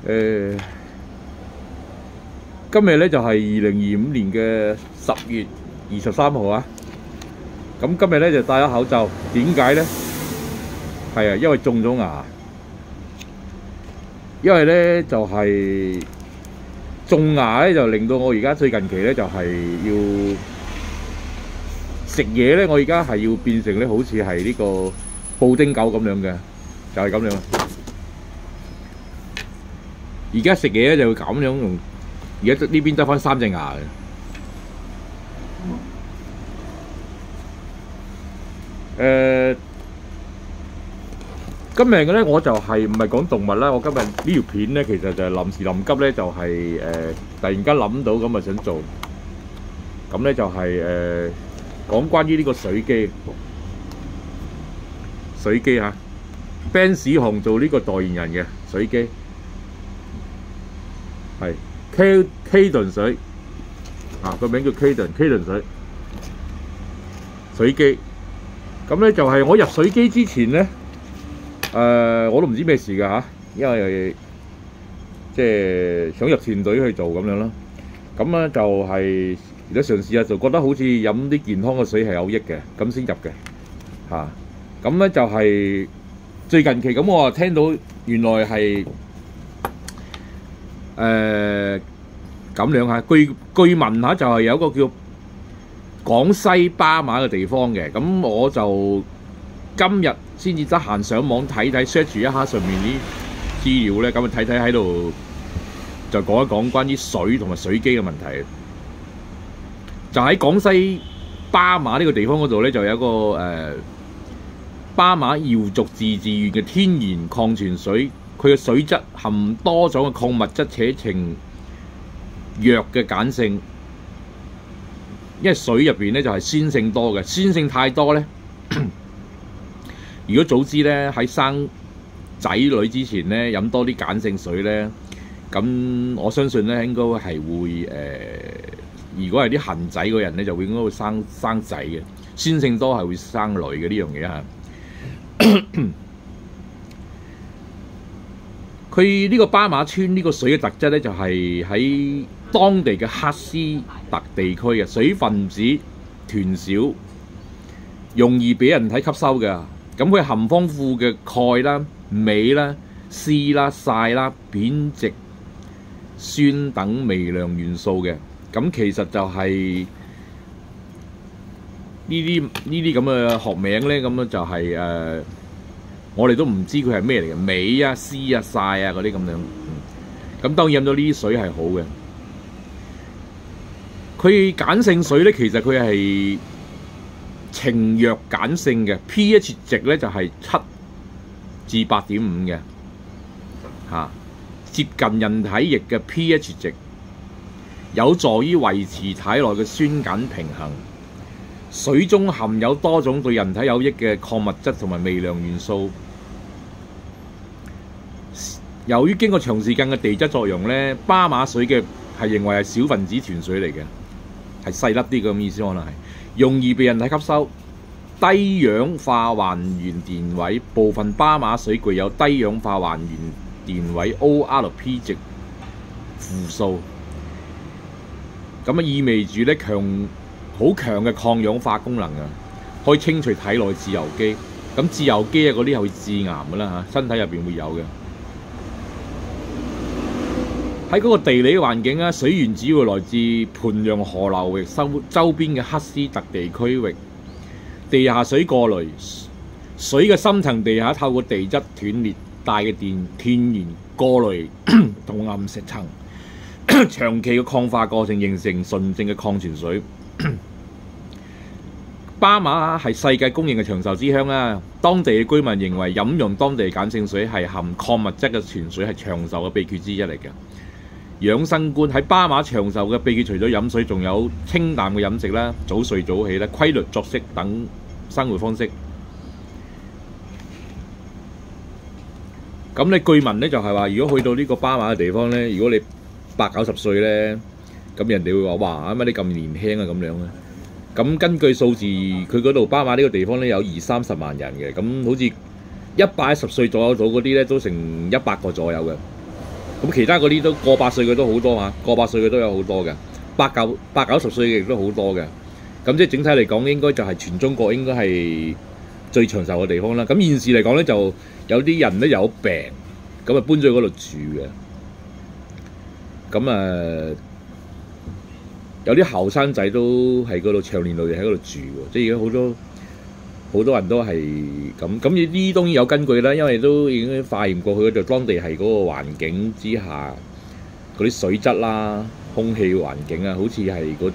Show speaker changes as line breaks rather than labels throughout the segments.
誒，今日咧就係2025年嘅10月23號啊。咁今日咧就戴咗口罩，點解咧？係啊，因為種咗牙。因為咧就係種牙咧，就令到我而家最近期咧就係要食嘢咧，我而家係要變成咧好似係呢個布丁狗咁樣嘅，就係咁樣。而家食嘢咧就會咁樣用，而家呢邊得返3隻牙嘅。今日嘅咧我就係唔係講動物啦，我今日呢條片咧其實就係臨時臨急咧，就係突然間諗到咁啊想做，咁咧就係講關於呢個水機嚇，Benz 行做呢個代言人嘅水機係 Kaden 水啊，個名叫 Kaden 水機。咁咧就係我入水機之前咧。我都唔知咩事㗎嚇，因為即係想入團隊去做咁樣啦。咁咧就係而家嘗試下，就覺得好似飲啲健康嘅水係有益嘅，咁先入嘅嚇。咁咧就係最近期咁，我啊聽到原來係咁樣嚇，據聞嚇就係有一個叫廣西巴馬嘅地方嘅，咁我就今日先至得閒上網睇睇 search 一下上面啲資料咧，咁啊睇睇喺度就講一講關於水同埋水機嘅問題。就喺廣西巴馬呢個地方嗰度咧，就有一個巴馬瑤族自治縣嘅天然礦泉水，佢嘅水質含多種嘅礦物質，且呈弱嘅鹼性。因為水入邊咧就係酸性多嘅，酸性太多咧。如果早知咧喺生仔女之前咧飲多啲鹼性水咧，咁我相信咧應該係會如果係啲痕仔嗰人咧，就會應該會生仔嘅。酸性多係會生女嘅呢樣嘢嚇。佢呢個巴馬村呢個水嘅特質咧，就係喺當地嘅喀斯特地區嘅水分子團少，容易俾人體吸收嘅。咁佢含豐富嘅鈣啦、鎂啦、硒啦、曬啦、苯芪酸等微量元素嘅。咁其實就係呢啲咁嘅學名咧，咁樣就係我哋都唔知佢係咩嚟嘅，鎂啊、硒啊、曬啊嗰啲咁樣。咁當然飲到呢啲水係好嘅。佢鹼性水咧，其實佢係呈弱鹼性嘅 pH 值咧就係7至8.5嘅嚇，接近人體液嘅 pH 值，有助於維持體內嘅酸鹼平衡。水中含有多種對人體有益嘅礦物質同埋微量元素。由於經過長時間嘅地質作用咧，巴馬水嘅係認為係小分子團水嚟嘅，係細粒啲咁意思可能係。容易被人體吸收，低氧化還原電位，部分巴馬水具有低氧化還原電位 ORP 值負數，咁啊意味住咧好強嘅抗氧化功能啊，可以清除體內自由基。咁自由基啊嗰啲係會致癌噶啦嚇，身體入邊會有嘅。喺嗰個地理環境啊，水源主要來自盤陽河流域周邊嘅喀斯特地區域，地下水過濾，水嘅深層地下透過地質斷裂帶嘅天然過濾同岩石層長期嘅礦化過程，形成純正嘅礦泉水。巴馬係世界公認嘅長壽之鄉啊！當地嘅居民認為飲用當地鹼性水係含礦物質嘅泉水係長壽嘅秘訣之一嚟嘅。養生觀喺巴馬長壽嘅秘訣，除咗飲水，仲有清淡嘅飲食啦、早睡早起啦、規律作息等生活方式。咁你據聞咧就係話，如果去到呢個巴馬嘅地方咧，如果你80-90歲咧，咁人哋會話：哇，乜你咁年輕啊咁樣啊！咁根據數字，佢嗰度巴馬呢個地方咧有20-30萬人嘅，咁好似110歲左右到嗰啲咧都成100個左右嘅。咁其他嗰啲都過百歲嘅都好多嚇，過百歲嘅都有好多嘅，八九十歲嘅亦都好多嘅。咁即係整體嚟講，應該就係全中國應該係最長壽嘅地方啦。咁現時嚟講咧，就有啲人咧有病，咁啊搬咗去嗰度住嘅。咁有啲後生仔都喺嗰度長年累月喺嗰度住喎，即係而家好多人都係咁。咁呢啲當然有根據啦，因為都已經化驗過去嗰度當地係嗰個環境之下嗰啲水質啦、空氣環境啊，好似係嗰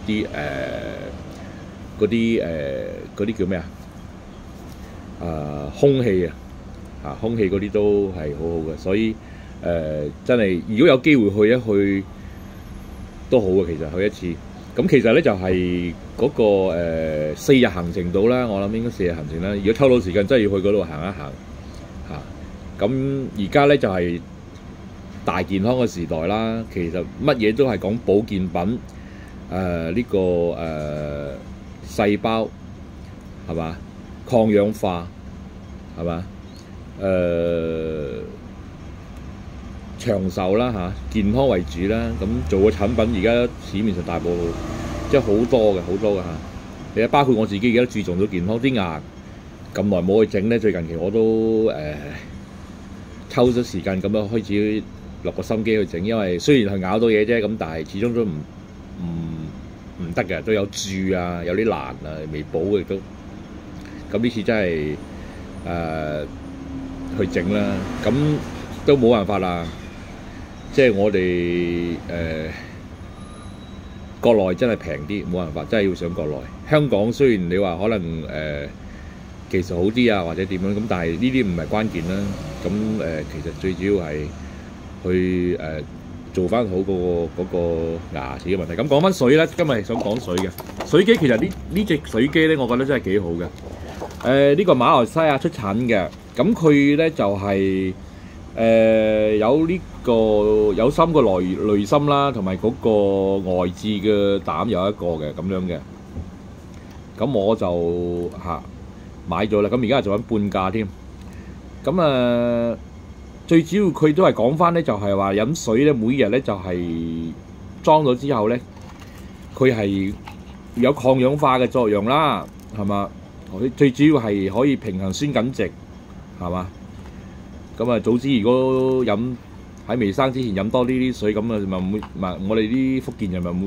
啲叫咩啊？空氣空氣嗰啲都係好好嘅，所以真係如果有機會去一去都好嘅，其實去一次。咁其實咧就係嗰個4日行程到啦，我諗應該4日行程啦。如果抽到時間，真係要去嗰度行一行嚇。咁而家咧就係大健康嘅時代啦，其實乜嘢都係講保健品，呢個細胞係嘛，抗氧化係嘛，長壽啦嚇，健康為主啦。咁做嘅產品而家市面上大部即係好多嘅嚇。你包括我自己而家都注重咗健康，啲牙咁耐冇去整咧，最近期我都抽咗時間咁樣開始落個心機去整，因為雖然係咬到嘢啫，咁但係始終都唔得嘅，都有蛀啊，有啲爛啊，未補亦都。咁呢次真係去整啦，咁都冇辦法啦。即係我哋國內真係平啲，冇辦法，真係要上國內。香港雖然你話可能技術好啲啊，或者點樣咁，但係呢啲唔係關鍵啦。咁其實最主要係去做翻好嗰個牙齒嘅問題。咁講翻水咧，今日係想講水嘅水機。其實呢隻水機咧，我覺得真係幾好嘅。呢個馬來西亞出產嘅，咁佢咧就係有呢個有3個濾芯啦，同埋嗰個外置嘅膽有一個嘅咁樣嘅。咁我就買咗啦。咁而家做緊半價添。咁最主要佢都係講翻咧，就係話飲水咧，每日咧就係裝咗之後咧，佢係有抗氧化嘅作用啦，係嘛？最主要係可以平衡酸鹼值，係嘛？咁早知如果喺未生之前飲多呢啲水，咁咪唔會我哋啲福建人咪會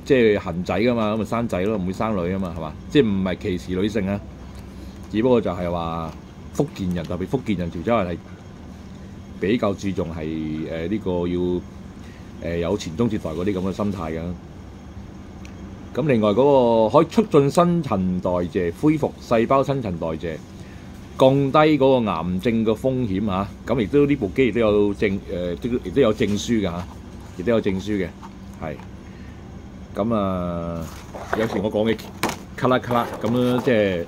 即係姣仔噶嘛，咁咪生仔咯，唔會生女啊嘛，係嘛？即係唔係歧視女性啊？只不過就係話福建人，特別福建人潮州人係比較注重係呢個要有傳宗接代嗰啲咁嘅心態㗎。咁另外嗰個可以促進新陳代謝，恢復細胞新陳代謝，降低嗰個癌症嘅風險嚇。咁亦都呢部機亦都有亦都有證書㗎嚇，亦都有證書嘅，係。咁有時我講嘅卡啦卡啦咁樣，即係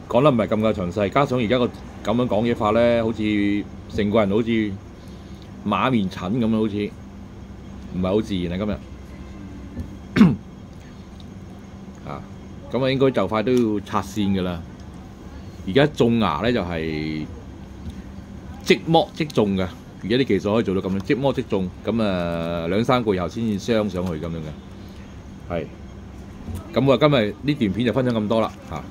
講得唔係咁夠詳細，加上而家個咁樣講嘢法咧，好似成個人好似馬面疹咁樣，好似唔係好自然啊今日。咁應該就快都要拆線㗎啦。而家種牙咧就係即剝即種嘅，而家啲技術可以做到咁樣，即剝即種。咁2-3個月後先至鑲上去咁樣嘅。係。咁我今日呢段片就分享咁多啦嚇。